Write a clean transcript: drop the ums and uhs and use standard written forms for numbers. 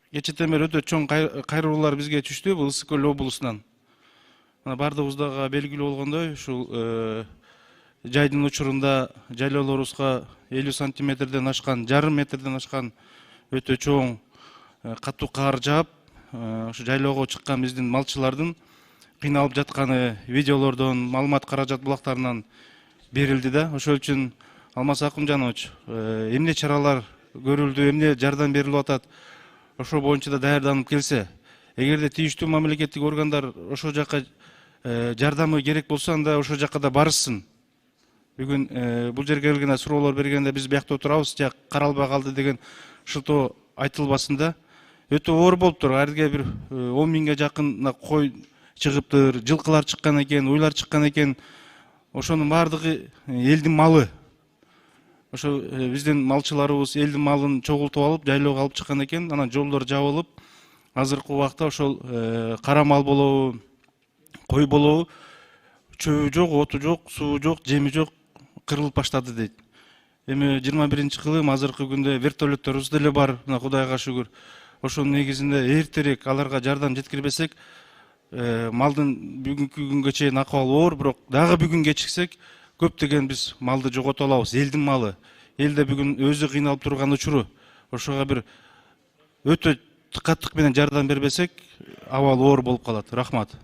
Кечээден бери өтө чоң кайрылуулар бизге түштү бул Ысык Көл облусунан. Бардыгыбызга белгилүү болгондой, ушул жайдын учурунда жайлоолорубузга 50 сантиметрден ашкан, жарым метрден ашкан өтө чоң катуу кар жаап, ушу жайлоого чыккан биздин малчылардын кыйналып жатканы видеолордон, маалымат каражат булактарынан берилди да. Ошол үчүн Алмаз Акымжанович, эмне чаралар көрүлдү, эмне жардам берилип атат, ошо боюнча да даярданып келсе, эгерде тийиштүү мамлекеттик органдар ошол жака жардамы керек болсо, анда ошол жака да барышсын. Бүгүн бул жерге келгенде суроолор бергенде биз биякта отурабыз, жак каралбай калды деген шылтоо айтылбасын да. Өтө оор болуптур. Арге бир 10 миңге жакын кой чыгыптыр, жылкылар чыккан экен, уйлар чыккан экен. Ошонун баардыгы элдин малы. Ошо биздин малчыларыбыз элдин малын чогултуп алып, жайлоого алып чыккан экен. Анан жолдор жабылып, азыркы убакта ошол кара мал болобу, кой болобу, чөбү жок, оту жок, суу жок, жеми жок, кырылып баштады дейт. Эми 21-кылым азыркы күндө вертолетторубуз деле бар, Кудайга шүгүр. Ошонун негизинде эртерээк аларга жардам жеткирбесек, малдын бүгүнкү күнгө чейин акыбалы оор, бирок дагы бүгүн кечиксек, көптөгөн биз малды жогото алабыз. Элдин малы. Элде бүгүн өзү кыйналып турган учуру. Ошого бир өтө каттык менен жардам бербесек, абал оор болуп калат. Рахмат.